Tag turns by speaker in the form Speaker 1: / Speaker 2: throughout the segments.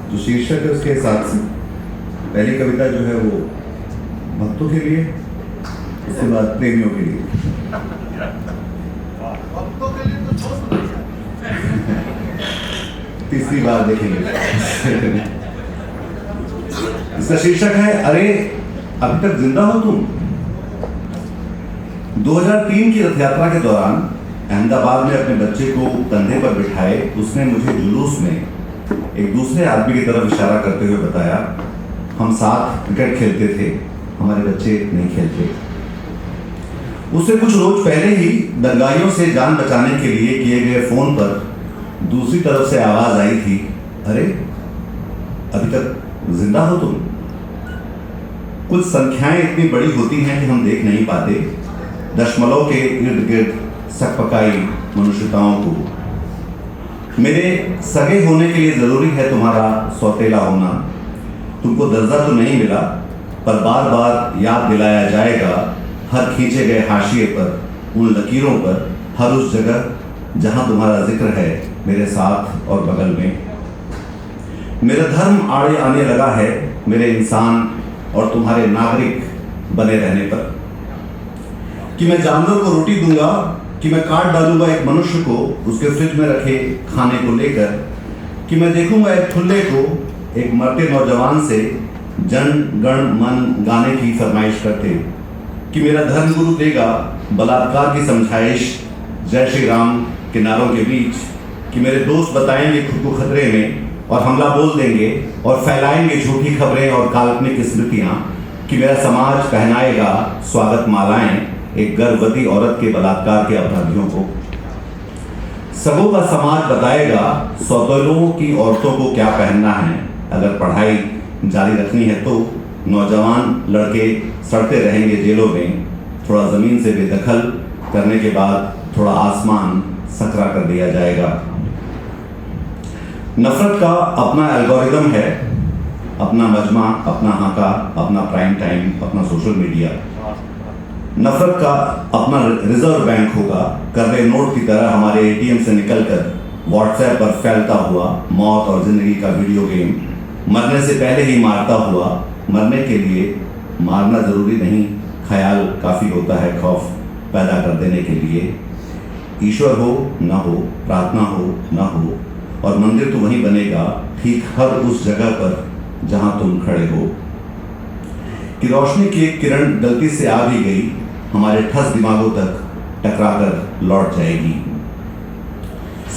Speaker 1: जो शीर्षक है उसके हिसाब से पहली कविता जो है वो भक्तों के लिए, उसके बाद प्रेमियों के लिए।
Speaker 2: भक्तों के लिए तो बहुत बढ़िया।
Speaker 1: तीसरी बार देखेंगे। इसका शीर्षक है अरे अभी तक जिंदा हो तुम। 2003 की रथ यात्रा के दौरान अहमदाबाद में अपने बच्चे को कंधे पर बिठाए उसने मुझे जुलूस में एक दूसरे आदमी की तरफ इशारा करते हुए बताया, हम साथ क्रिकेट खेलते थे, हमारे बच्चे नहीं खेलते। उससे कुछ रोज पहले ही दंगाइयों से जान बचाने के लिए किए गए फोन पर दूसरी तरफ से आवाज आई थी, अरे अभी तक जिंदा हो तुम। कुछ संख्याएं इतनी बड़ी होती हैं कि हम देख नहीं पाते दशमलव के इर्द गिर्द सकपकाई मनुष्यताओं को। मेरे सगे होने के लिए जरूरी है तुम्हारा सौतेला होना। तुमको दर्जा तो नहीं मिला, पर बार बार याद दिलाया जाएगा हर खींचे गए हाशिए पर, उन लकीरों पर, हर उस जगह जहां तुम्हारा जिक्र है मेरे साथ और बगल में। मेरा धर्म आड़े आने लगा है मेरे इंसान और तुम्हारे नागरिक बने रहने पर, कि मैं जानवर को रोटी दूंगा, कि मैं काट डालूंगा एक मनुष्य को उसके फ्रिज में रखे खाने को लेकर, कि मैं देखूंगा एक ठुल्ले को एक मरते नौजवान से जन गण मन गाने की फरमाइश करते, कि मेरा धर्मगुरु देगा बलात्कार की समझाइश जय श्री राम के नारों के बीच, कि मेरे दोस्त बताएंगे खुद को खतरे में और हमला बोल देंगे और फैलाएंगे झूठी खबरें और काल्पनिक स्मृतियां, कि मेरा समाज पहनाएगा स्वागत मालाएं एक गर्भवती औरत के बलात्कार के अपराधियों को। सबों का समाज बताएगा सौतेलों की औरतों को क्या पहनना है। अगर पढ़ाई जारी रखनी है तो नौजवान लड़के सड़ते रहेंगे जेलों में, थोड़ा जमीन से बेदखल करने के बाद थोड़ा आसमान सकरा कर दिया जाएगा। नफरत का अपना एल्गोरिदम है, अपना मजमा, अपना हाका, अपना प्राइम टाइम, अपना सोशल मीडिया। नफरत का अपना रिजर्व बैंक होगा, कर्रे नोट की तरह हमारे एटीएम से निकलकर व्हाट्सएप पर फैलता हुआ मौत और जिंदगी का वीडियो गेम, मरने से पहले ही मारता हुआ। मरने के लिए मारना जरूरी नहीं, ख्याल काफी होता है खौफ पैदा कर देने के लिए। ईश्वर हो न हो, प्रार्थना हो न हो, और मंदिर तो वहीं बनेगा ठीक हर उस जगह पर जहां तुम खड़े हो। कि रोशनी की एक किरण गलती से आ भी गई, हमारे ठस दिमागों तक टकराकर लौट जाएगी।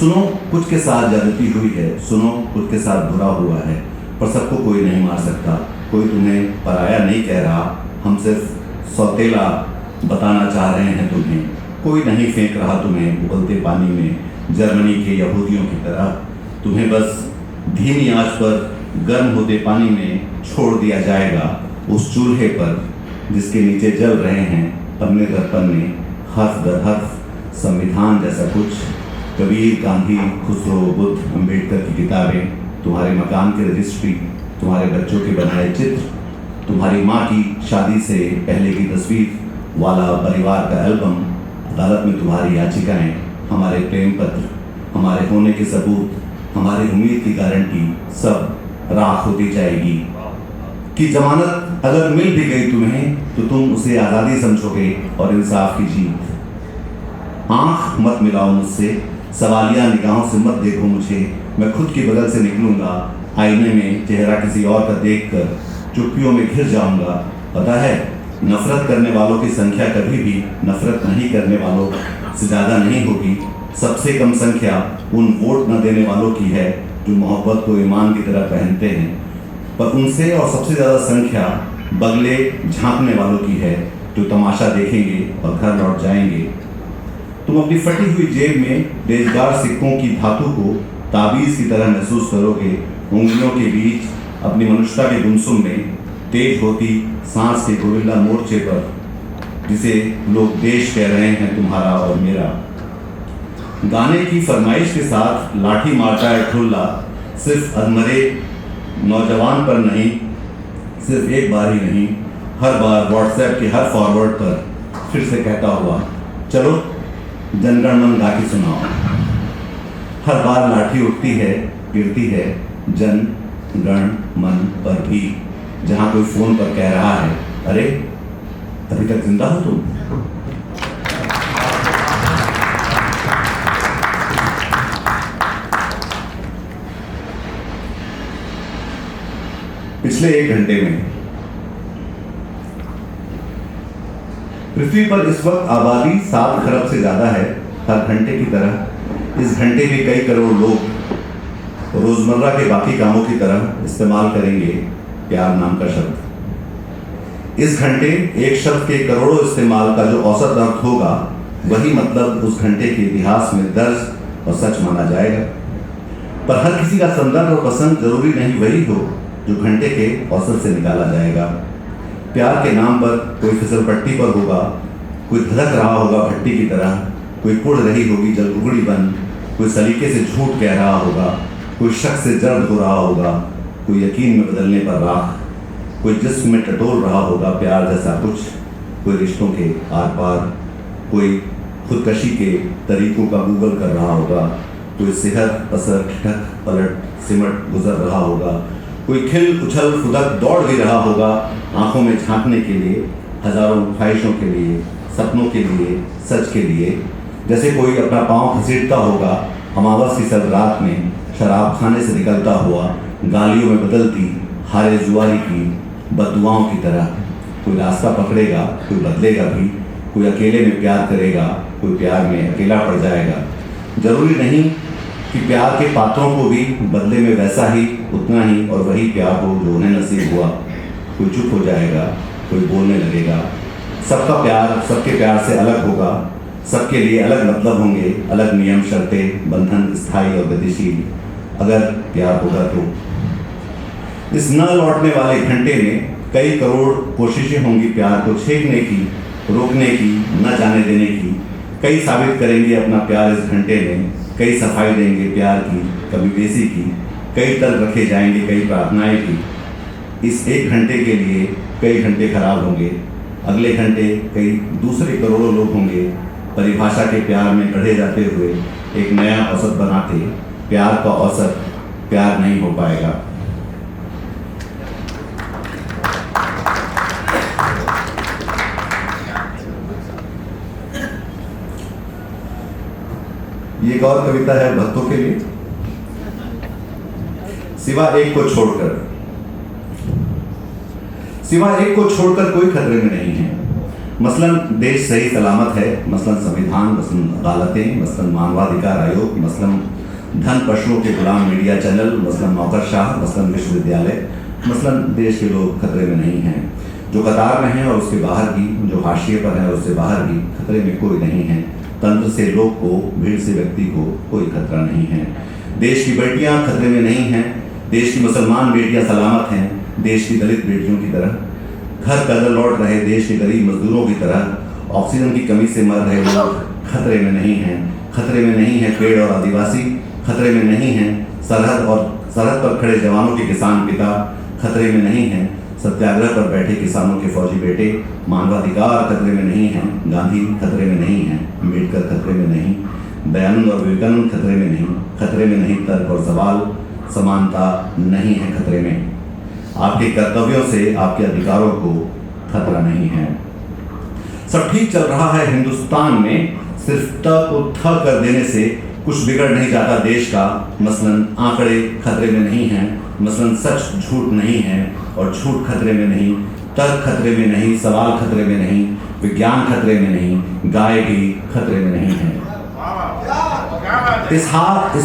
Speaker 1: सुनो कुछ के साथ ज्यादती हुई है, सुनो कुछ के साथ बुरा हुआ है, पर सबको कोई नहीं मार सकता, कोई तुम्हें पराया नहीं कह रहा। हम सिर्फ सौतेला बताना चाह रहे हैं तुम्हें, कोई नहीं फेंक रहा तुम्हें उबलते पानी में जर्मनी के यहूदियों की तरह। तुम्हें बस धीमी आंच पर गर्म होते पानी में छोड़ दिया जाएगा, उस चूल्हे पर जिसके नीचे जल रहे हैं पन्ने दर पन्ने, हर्फ दर हर्फ, संविधान जैसा कुछ। कबीर, गांधी, खुसरो, बुद्ध, अम्बेडकर की किताबें, तुम्हारे मकान की रजिस्ट्री, तुम्हारे बच्चों के बनाए चित्र, तुम्हारी माँ की शादी से पहले की तस्वीर वाला परिवार का एल्बम, अदालत में तुम्हारी याचिकाएं, हमारे प्रेम पत्र, हमारे होने के सबूत, हमारी उम्मीद की गारंटी, सब राख होती जाएगी। कि जमानत अगर मिल भी गई तुम्हें तो तुम उसे आज़ादी समझोगे और इंसाफ की जीत। आंख मत मिलाओ मुझसे, सवालिया निगाहों से मत देखो मुझे, मैं खुद की बगल से निकलूंगा, आईने में चेहरा किसी और का देखकर चुप्पियों में घिर जाऊंगा। पता है नफरत करने वालों की संख्या कभी भी नफरत नहीं करने वालों से ज़्यादा नहीं होगी। सबसे कम संख्या उन वोट न देने वालों की है जो मोहब्बत को ईमान की तरह पहनते हैं, पर उनसे और सबसे ज़्यादा संख्या बगले झांकने वालों की है जो तमाशा देखेंगे और घर लौट जाएंगे। तुम अपनी फटी हुई जेब में बेजगार सिक्कों की धातु को ताबीज़ की तरह महसूस करोगे, उंगलियों के बीच अपनी मनुष्यता के गुमसुम में तेज होती सांस के गोरिल्ला मोर्चे पर, जिसे लोग देश कह रहे हैं तुम्हारा और मेरा। गाने की फरमाइश के साथ लाठी मारता है ठुल्ला, सिर्फ अधमरे नौजवान पर नहीं, सिर्फ एक बार ही नहीं, हर बार व्हाट्सएप के हर फॉरवर्ड पर फिर से कहता हुआ, चलो जनगण मन गा के सुनाओ। हर बार लाठी उठती है, गिरती है, जन गण मन पर भी जहां कोई फोन पर कह रहा है, अरे अभी तक जिंदा हो तुम। पिछले 1 घंटे में पृथ्वी पर इस वक्त आबादी 7 खरब से ज्यादा है। हर घंटे की तरह इस घंटे में कई करोड़ लोग रोजमर्रा के बाकी कामों की तरह इस्तेमाल करेंगे प्यार नाम का शब्द। इस घंटे एक शब्द के करोड़ों इस्तेमाल का जो औसत अर्थ होगा, वही मतलब उस घंटे के इतिहास में दर्ज और सच माना जाएगा। पर हर किसी का संदर्भ और पसंद जरूरी नहीं वही हो जो घंटे के औसत से निकाला जाएगा। प्यार के नाम पर कोई फिसल पट्टी पर होगा, कोई धधक रहा होगा भट्टी की तरह, कोई पुड़ रही होगी जलगुगड़ी बन, कोई सलीके से झूठ कह रहा होगा, कोई शक से जर्द हो रहा होगा, कोई यकीन में बदलने पर राख, कोई जिस्म में टटोल रहा होगा प्यार जैसा कुछ, कोई रिश्तों के आर पार, कोई खुदकशी के तरीकों का गूगल कर रहा होगा, कोई सिहर पसर ठिठक पलट सिमट गुजर रहा होगा, कोई खिल उछल फुदक दौड़ भी रहा होगा आंखों में झांकने के लिए, हजारों ख्वाहिशों के लिए, सपनों के लिए, सच के लिए। जैसे कोई अपना पाँव घसीटता होगा अमावस की सर्द रात में शराब खाने से निकलता हुआ, गालियों में बदलती हारे जुआरी की बददुआओं की तरह। कोई रास्ता पकड़ेगा, कोई बदलेगा भी, कोई अकेले में प्यार करेगा, कोई प्यार में अकेला पड़ जाएगा। जरूरी नहीं कि प्यार के पात्रों को भी बदले में वैसा ही, उतना ही और वही प्यार हो जो उन्हें नसीब हुआ। कोई चुप हो जाएगा, कोई बोलने लगेगा। सबका प्यार सबके प्यार से अलग होगा, सबके लिए अलग मतलब होंगे, अलग नियम शर्तें बंधन स्थायी और गतिशील, अगर प्यार होगा तो। इस न लौटने वाले घंटे में कई करोड़ कोशिशें होंगी प्यार को छेड़ने की, रोकने की, न जाने देने की। कई साबित करेंगे अपना प्यार इस घंटे में, कई सफाई देंगे प्यार की, कभी बेसी की, कई तर्क रखे जाएंगे, कई प्रार्थनाएं की। इस 1 घंटे के लिए कई घंटे खराब होंगे, अगले घंटे कई दूसरे करोड़ों लोग होंगे परिभाषा के प्यार में गढ़े जाते हुए एक नया औसत बनाते। प्यार का औसत प्यार नहीं हो पाएगा। ये एक और कविता है भक्तों के लिए। सिवा एक को छोड़कर कोई खतरे में नहीं है। मसलन देश सही सलामत है, मसलन संविधान, मसलन अदालतें, मसलन मानवाधिकार आयोग, मसलन धन पशुओं के गुलाम मीडिया चैनल, मसलन नौकरशाह, मसलन विश्वविद्यालय, मसलन देश के लोग खतरे में नहीं हैं। जो कतार में हैं और उसके बाहर भी, जो हाशिए पर है और उससे बाहर भी खतरे में कोई नहीं है। तंत्र से लोग को, भीड़ से व्यक्ति को कोई खतरा नहीं है। देश की बेटियां खतरे में नहीं हैं, देश की मुसलमान बेटियां सलामत हैं, देश की दलित बेटियों की तरह। घर पैदल लौट रहे देश के गरीब मजदूरों की तरह। ऑक्सीजन की कमी से मर रहे लोग खतरे में नहीं हैं। खतरे में नहीं है पेड़ और आदिवासी, खतरे में नहीं है सरहद पर खड़े जवानों के किसान पिता, खतरे में नहीं है सत्याग्रह पर बैठे किसानों के फौजी बेटे। मानवाधिकार खतरे में नहीं है, गांधी खतरे में नहीं है, अम्बेडकर खतरे में नहीं, दयानंद और विवेकानंद खतरे में नहीं। खतरे में नहीं तर्क और सवाल, समानता नहीं है खतरे में। आपके कर्तव्यों से आपके अधिकारों को खतरा नहीं है। सब ठीक चल रहा है हिंदुस्तान में, सिर्फ त को थ कर देने से कुछ बिगड़ नहीं जाता देश का। मसलन आंकड़े खतरे में नहीं हैं, मसलन सच झूठ नहीं है और झूठ खतरे में नहीं, तर्क खतरे में नहीं, सवाल खतरे में नहीं, विज्ञान खतरे में नहीं, गाय भी खतरे में नहीं है। इस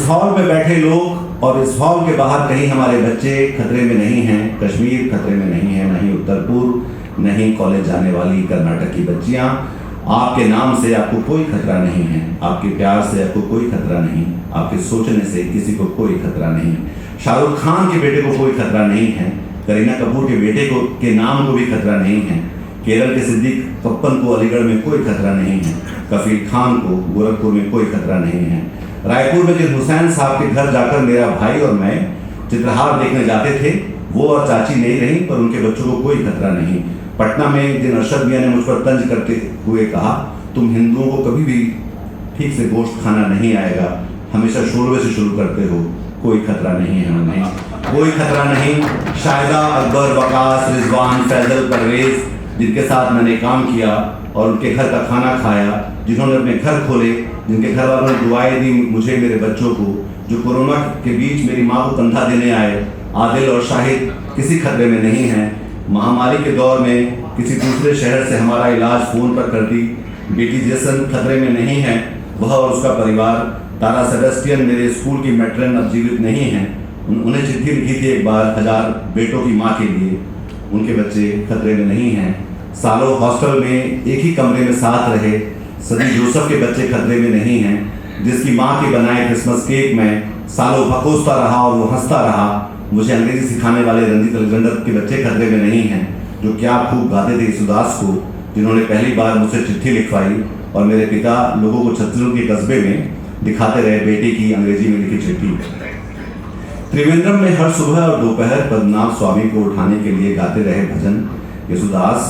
Speaker 1: हॉल में बैठे लोग और इस हॉल के बाहर कहीं हमारे बच्चे खतरे में नहीं हैं। कश्मीर खतरे में नहीं है, नहीं उत्तर पूर्व, नहीं कॉलेज जाने वाली कर्नाटक की बच्चियां। आपके नाम से आपको कोई खतरा नहीं है, आपके प्यार से आपको कोई खतरा नहीं, आपके सोचने से किसी को कोई खतरा नहीं। शाहरुख खान के बेटे को कोई खतरा नहीं है, करीना कपूर के बेटे के नाम को भी खतरा नहीं है, केरल के सिद्दीक कप्पन को अलीगढ़ में कोई खतरा नहीं है, कफील खान को गोरखपुर में कोई खतरा नहीं है। रायपुर में जिन हुसैन साहब के घर जाकर मेरा भाई और मैं चित्रहार देखने जाते थे, वो और चाची नहीं रही, पर उनके बच्चों को कोई खतरा नहीं। पटना में जिन अरशद मियां ने मुझ पर तंज करते हुए कहा, तुम हिंदुओं को कभी भी ठीक से गोश्त खाना नहीं आएगा, हमेशा शोरबे से शुरू करते हो, कोई खतरा नहीं है उन्हें। कोई खतरा नहीं। शाहिदा, अकबर, वकास, रिजवान, फैजल, परवेज, जिनके साथ मैंने काम किया और उनके घर का खाना खाया, जिन्होंने अपने घर खोले, जिनके घर वालों ने दुआएं दी मुझे, मेरे बच्चों को, जो कोरोना के बीच मेरी माँ को कंधा देने आए, आदिल और शाहिद किसी खतरे में नहीं हैं। महामारी के दौर में किसी दूसरे शहर से हमारा इलाज फ़ोन पर कर दी बेटी जैसन खतरे में नहीं है। वह और उसका परिवार। तारा सेबेस्टियन, मेरे स्कूल की मैट्रन, अब जीवित नहीं हैं। उन्हें चिट्ठी लिखी थी एक बार 1000 बेटों की माँ के लिए, उनके बच्चे खतरे में नहीं हैं। सालों हॉस्टल में एक ही कमरे में साथ रहे सदी जोसेफ के बच्चे खतरे में नहीं हैं। जिसकी माँ के बनाए क्रिसमस केक में सालों भकोसता रहा और वो हंसता रहा। मुझे अंग्रेजी सिखाने वाले रंजीत अलेक्जेंडर के बच्चे खतरे में नहीं हैं, जो क्या खूब गाते थे ईसुदास को, जिन्होंने पहली बार मुझसे चिट्ठी लिखवाई और मेरे पिता लोगों को छत्तीसगढ़ के कस्बे में दिखाते रहे बेटे की अंग्रेजी में लिखी चिट्ठी। त्रिवेंद्रम में हर सुबह और दोपहर पद्मनाभ स्वामी को उठाने के लिए गाते रहे भजन ईसुदास,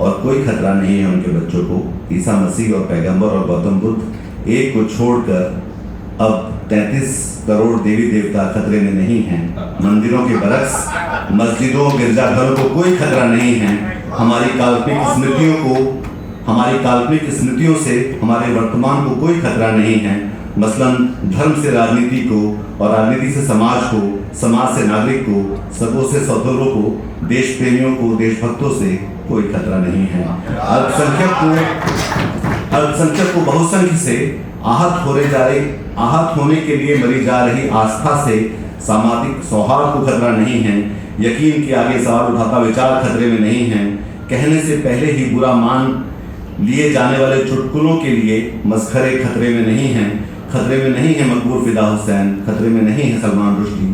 Speaker 1: और कोई खतरा नहीं है उनके बच्चों को। ईसा मसीह और पैगंबर और गौतम बुद्ध एक को छोड़कर अब 33 करोड़ देवी देवता खतरे में नहीं हैं। मंदिरों के बरक्स, मस्जिदों, गिरजाघरों को कोई खतरा नहीं है। हमारी काल्पनिक स्मृतियों से हमारे वर्तमान को कोई खतरा नहीं है। मसलन धर्म से राजनीति को और राजनीति से समाज को, समाज से नागरिक को, सबों से सौतोलों को, देश प्रेमियों को, देशभक्तों से कोई खतरा नहीं है। अल्पसंख्यक को बहुसंख्य से आहत होने के लिए मरी जा रही आस्था से सामाजिक सौहार्द को खतरा नहीं है। यकीन के आगे सवाल उठाता विचार खतरे में नहीं है। कहने से पहले ही बुरा मान लिए जाने वाले चुटकुलों के लिए मस्खरे खतरे में नहीं हैं। खतरे में नहीं है मकबूल फिदा हुसैन, खतरे में नहीं है सलमान रुश्दी,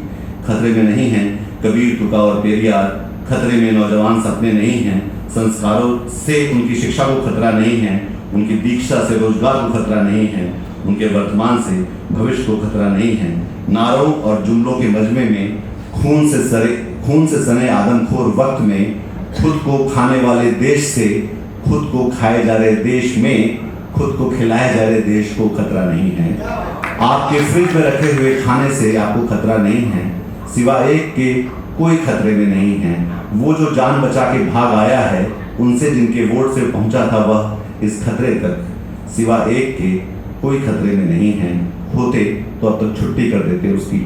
Speaker 1: खतरे में नहीं है कबीर, तुका और पेरियार, खतरे में नौजवान सपने नहीं हैं। संस्कारों से उनकी शिक्षा को खतरा नहीं है, उनकी दीक्षा से रोजगार को खतरा नहीं है, उनके वर्तमान से भविष्य को खतरा नहीं है। नारों और जुमलों के मजमे में खून से सने आदमखोर वक्त में खुद को खाने वाले देश से खुद को खाए जा रहे देश में खुद को खिलाए जा रहे देश को खतरा नहीं है। आपके फ्रिज में रखे हुए खाने से आपको खतरा नहीं है, सिवाय एक के कोई खतरे में नहीं है। वो जो जान बचा के भाग आया है, उनसे जिनके वोट से पहुंचा था वह इस खतरे तक, सिवा एक के कोई खतरे में नहीं है। होते तो अब तक छुट्टी कर देते उसकी।